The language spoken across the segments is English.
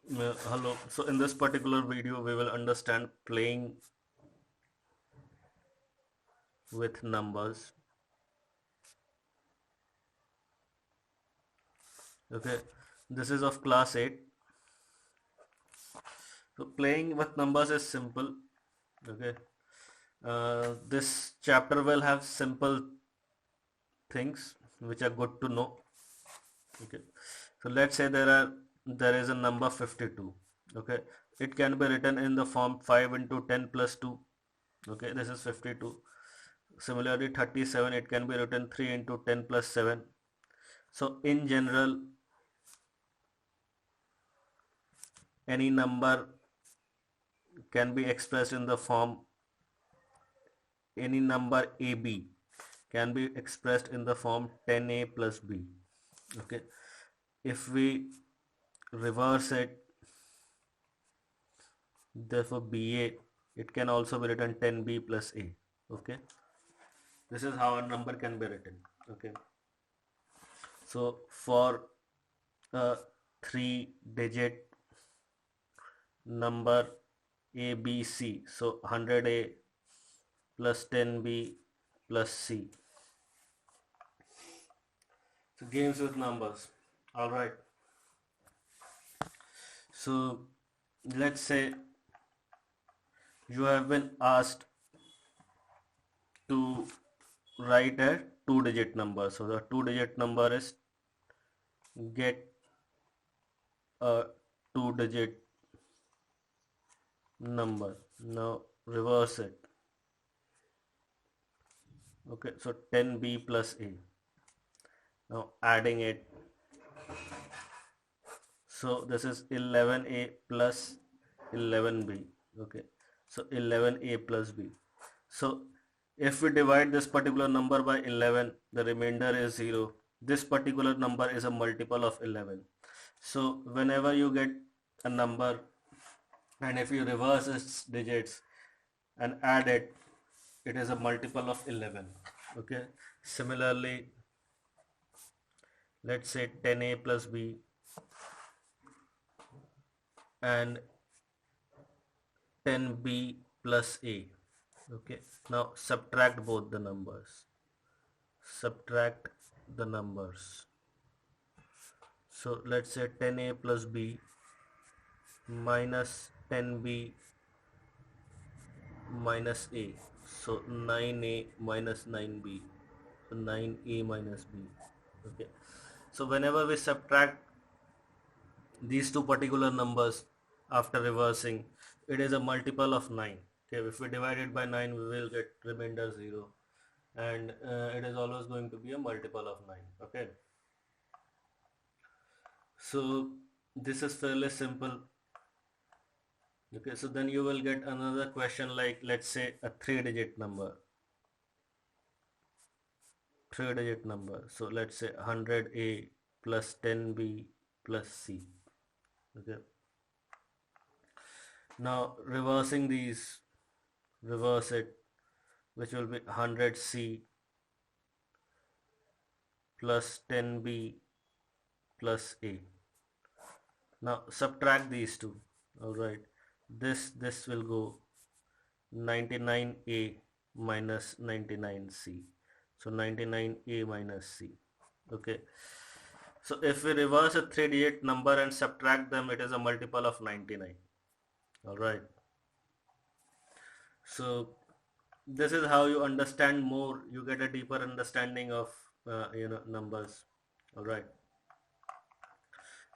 Hello. So in this particular video, we will understand playing with numbers. Okay. This is of class 8. So playing with numbers is simple. Okay. This chapter will have simple things which are good to know. Okay. So let's say there is a number 52. Okay. It can be written in the form 5 into 10 plus 2. Okay. This is 52. Similarly, 37, it can be written 3 into 10 plus 7. So in general, any number can be expressed in the form, any number AB can be expressed in the form 10A plus B. Okay. If we reverse it, therefore BA, it can also be written 10B plus A. Okay. This is how a number can be written. Okay. So for a 3-digit number ABC, so 100A plus 10B plus C. So games with numbers. All right. So let's say you have been asked to write a 2-digit number. So the 2-digit number is get a 2-digit number. Now reverse it. Okay, so 10B plus A. Now adding it. So this is 11A plus 11B. Okay, so 11A plus B. So if we divide this particular number by 11, the remainder is 0. This particular number is a multiple of 11. So whenever you get a number and if you reverse its digits and add it, it is a multiple of 11. Okay. Similarly, let's say 10A plus B and 10B plus A. Okay. Now subtract both the numbers. Subtract the numbers. So let's say 10A plus B minus 10B minus A. So 9A minus 9B. So 9A minus B. Okay. So whenever we subtract these two particular numbers after reversing, it is a multiple of 9. Okay. If we divide it by 9, we will get remainder 0. And it is always going to be a multiple of 9. Okay. So this is fairly simple. Okay, so then you will get another question like, let's say a 3-digit number. 3-digit number. So let's say 100A plus 10B plus C. Okay. Now reversing these, reverse it, which will be 100C plus 10B plus A. Now subtract these two. Alright. This will go 99A minus 99C. So 99A minus C. Okay. So if we reverse a 3-digit number and subtract them, it is a multiple of 99. Alright. So this is how you understand more, you get a deeper understanding of numbers. Alright.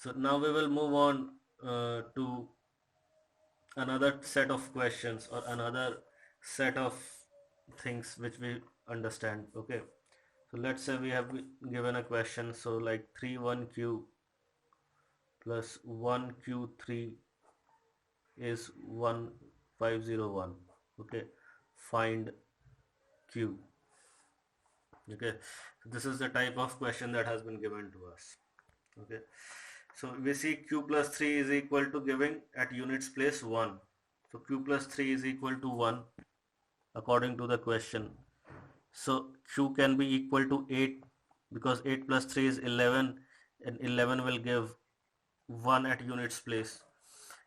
So now we will move on to another set of questions or another set of things which we understand. Okay. So let's say we have given a question, so like 31Q plus 1Q3 is 1501. Okay, find Q. Okay, so this is the type of question that has been given to us. Okay, so we see Q plus 3 is equal to giving at units place 1. So Q plus 3 is equal to 1 according to the question. So Q can be equal to 8 because 8 plus 3 is 11 and 11 will give 1 at units place.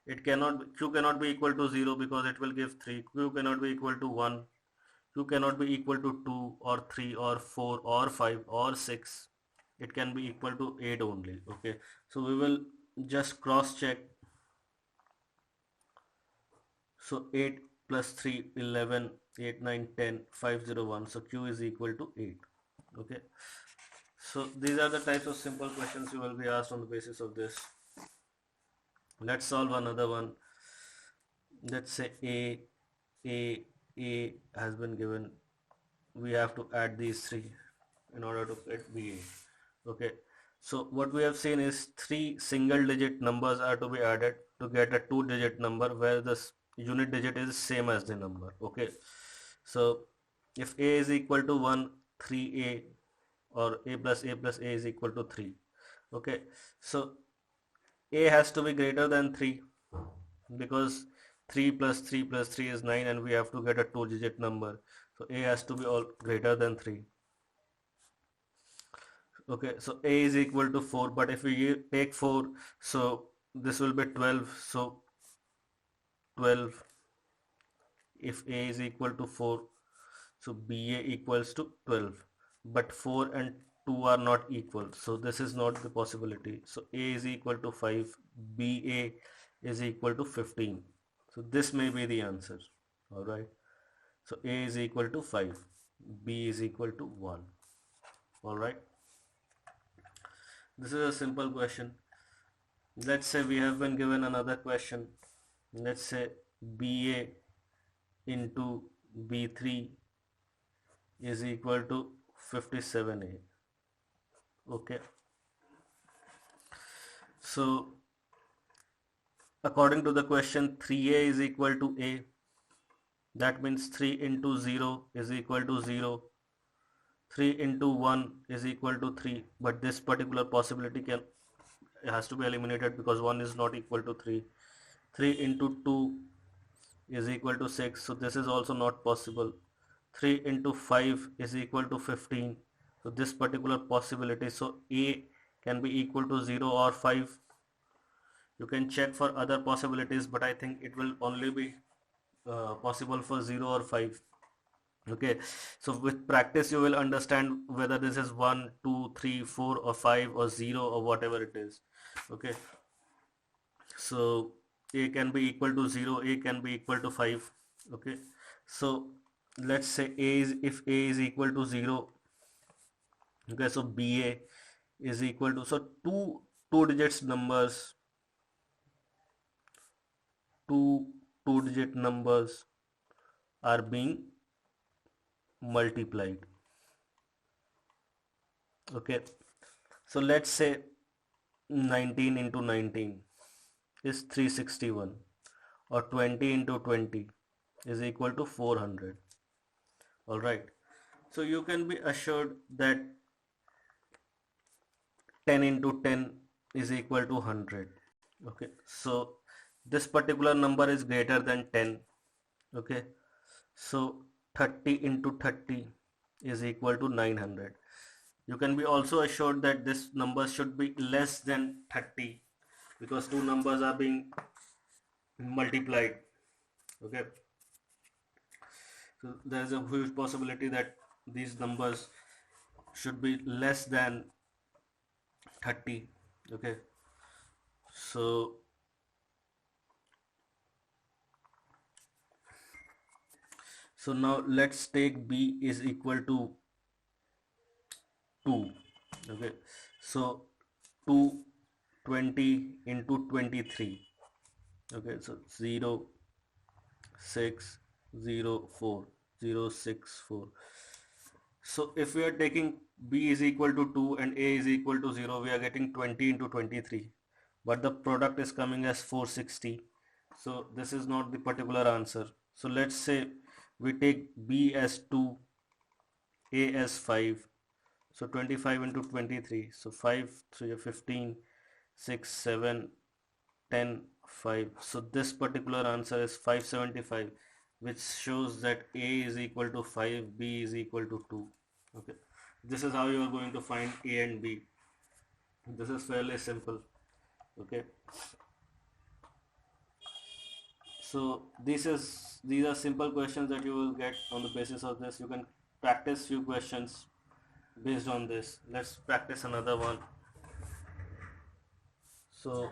It cannot, q cannot be equal to 0 because it will give 3. Q cannot be equal to 1. Q cannot be equal to 2 or 3 or 4 or 5 or 6. It can be equal to 8 only. Okay, so we will just cross check. So 8 plus 3, 11, 8, 9, 10, 5, 0, 1. So Q is equal to 8. Okay, so these are the types of simple questions you will be asked on the basis of this. Let's solve another one. Let's say A has been given. We have to add these three in order to get BA. Okay, so what we have seen is 3 single digit numbers are to be added to get a 2-digit number where the unit digit is same as the number. Okay, so if A is equal to 1, 3A, or A plus A is equal to 3. Okay, so A has to be greater than 3 because 3 plus 3 plus 3 is 9 and we have to get a 2-digit number. So A has to be all greater than 3. Okay, so A is equal to 4, but if we take 4, so this will be 12. So 12, if A is equal to 4, so BA equals to 12, but 4 and 2 are not equal, so this is not the possibility. So A is equal to 5, BA is equal to 15. So this may be the answer. Alright, so A is equal to 5, B is equal to 1. Alright, this is a simple question. Let's say we have been given another question. Let's say BA into B3 is equal to 57A. Okay, so according to the question, 3A is equal to A. That means 3 into 0 is equal to 0. 3 into 1 is equal to 3. But this particular possibility has to be eliminated because 1 is not equal to 3. 3 into 2 is equal to 6. So this is also not possible. 3 into 5 is equal to 15. So this particular possibility, so A can be equal to 0 or 5. You can check for other possibilities, but I think it will only be possible for 0 or 5. Okay, so with practice you will understand whether this is 1, 2, 3, 4 or 5 or 0 or whatever it is. Okay, so A can be equal to 0, A can be equal to 5. Okay, so let's say if A is equal to 0. Okay, so BA is equal to, so two digits numbers, two-digit numbers are being multiplied. Okay, so let's say 19 into 19 is 361, or 20 into 20 is equal to 400. All right, so you can be assured that 10 into 10 is equal to 100. Okay, so this particular number is greater than 10. Okay, so 30 into 30 is equal to 900. You can be also assured that this number should be less than 30 because two numbers are being multiplied. Okay, so there is a huge possibility that these numbers should be less than 30. Okay, so now let's take B is equal to 2. Okay, so 220 into 23. Okay, so 0 6 0 4 0 6 4. So if we are taking B is equal to 2 and A is equal to 0, we are getting 20 into 23, but the product is coming as 460. So this is not the particular answer. So let's say we take B as 2, A as 5. So 25 into 23. So 5, 3, 15, 6, 7, 10, 5. So this particular answer is 575, which shows that A is equal to 5, B is equal to 2. Okay, this is how you are going to find A and B. This is fairly simple. Okay, So these are simple questions that you will get on the basis of this. You can practice few questions based on this. Let's practice another one. So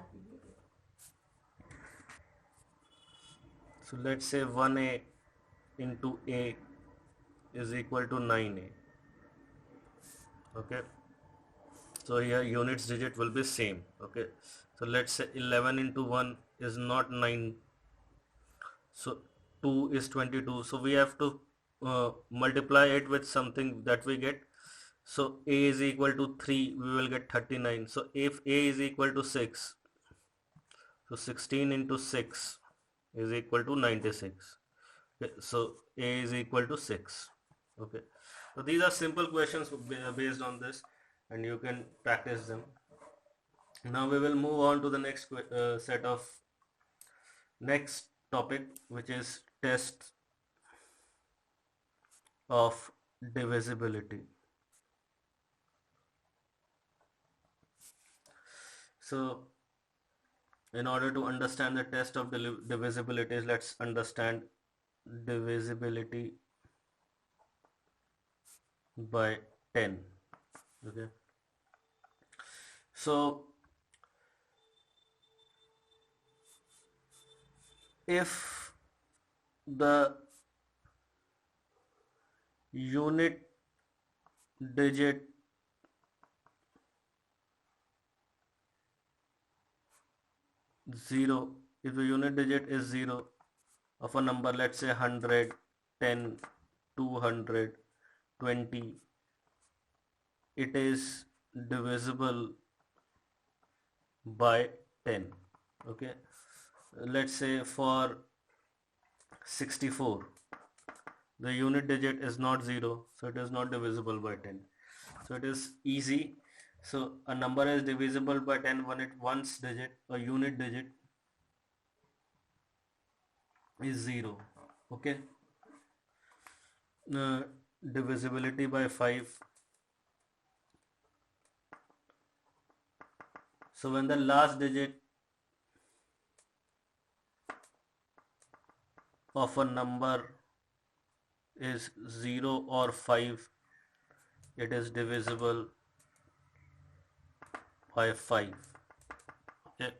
let's say 1a into a is equal to 9a. Okay. So here units digit will be same. Okay. So let's say 11 into 1 is not 9. So 2 is 22. So we have to multiply it with something that we get. So a is equal to 3, we will get 39. So if a is equal to 6, so 16 into 6 is equal to 96. Okay, so a is equal to 6. Okay, so these are simple questions based on this, and you can practice them. Now we will move on to the next next topic, which is tests of divisibility. So in order to understand the test of divisibility, let's understand divisibility by 10. Okay, so if the unit digit zero, if the unit digit is 0 of a number, let's say 100, 10, 200, 20, it is divisible by 10. Okay, let's say for 64, the unit digit is not 0, so it is not divisible by 10. So it is easy. So a number is divisible by 10 when one's digit, a unit digit, is 0. Okay, divisibility by 5. So when the last digit of a number is 0 or 5, it is divisible by 5. Okay,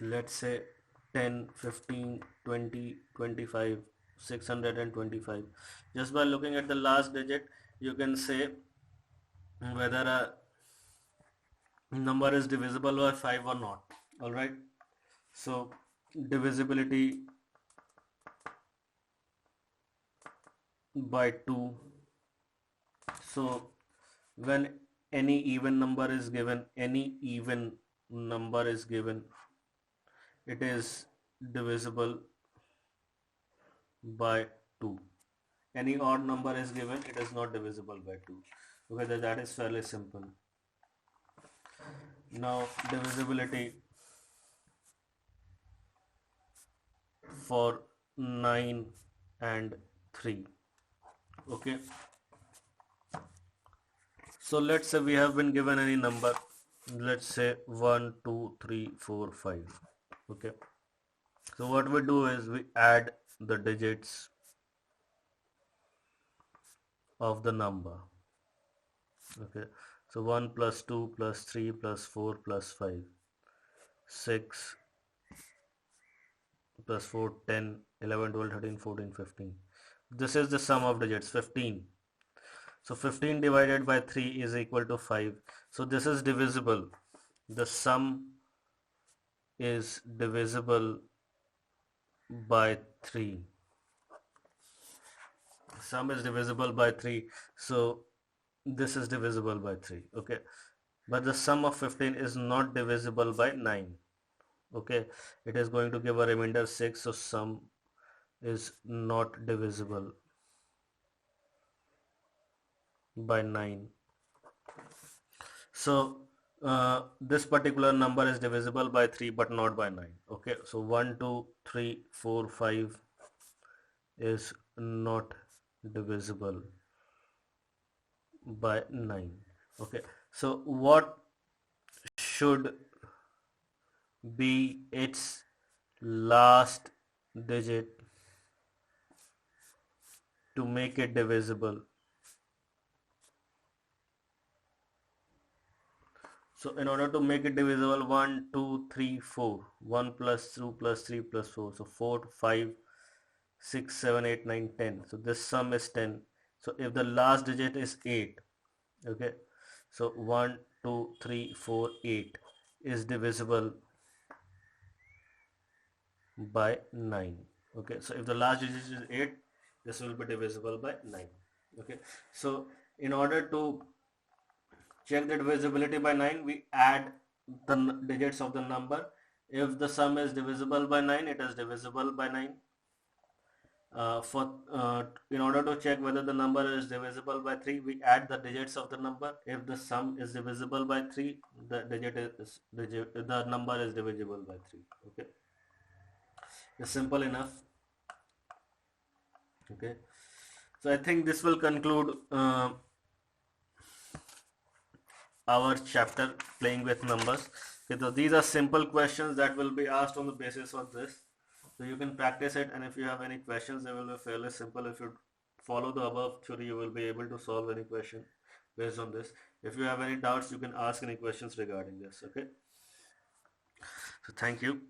let's say 10, 15, 20, 25, 625. Just by looking at the last digit, you can say whether a number is divisible by 5 or not. Alright, so divisibility by 2. So when any even number is given, it is divisible by 2. Any odd number is given, it is not divisible by 2. Okay, that is fairly simple. Now divisibility for 9 and 3. Okay, so let's say we have been given any number, let's say 1, 2, 3, 4, 5. Okay, so what we do is we add the digits of the number. Okay, so 1 plus 2 plus 3 plus 4 plus 5, 6 plus 4, 10, 11, 12, 13, 14, 15. This is the sum of digits, 15. So 15 divided by 3 is equal to 5. So this is divisible. The sum is divisible by 3. Sum is divisible by 3. So this is divisible by 3. Okay, but the sum of 15 is not divisible by 9. Okay, it is going to give a remainder 6. So sum is not divisible by 9. So this particular number is divisible by 3 but not by 9. Okay, so 1, 2, 3, 4, 5 is not divisible by 9. Okay, so what should be its last digit to make it divisible. So in order to make it divisible, 1, 2, 3, 4. 1 plus 2 plus 3 plus 4. So 4, 5, 6, 7, 8, 9, 10. So this sum is 10. So if the last digit is 8, okay, so 1, 2, 3, 4, 8 is divisible by 9. Okay, so if the last digit is 8, this will be divisible by 9. Okay, so in order to check the divisibility by 9, we add the digits of the number. If the sum is divisible by 9, it is divisible by 9. In order to check whether the number is divisible by 3, we add the digits of the number. If the sum is divisible by 3, the number is divisible by 3. Okay, it's simple enough. Okay, so I think this will conclude our chapter playing with numbers. Okay, so these are simple questions that will be asked on the basis of this. So you can practice it, and if you have any questions, they will be fairly simple. If you follow the above theory, you will be able to solve any question based on this. If you have any doubts, you can ask any questions regarding this. Okay, so thank you.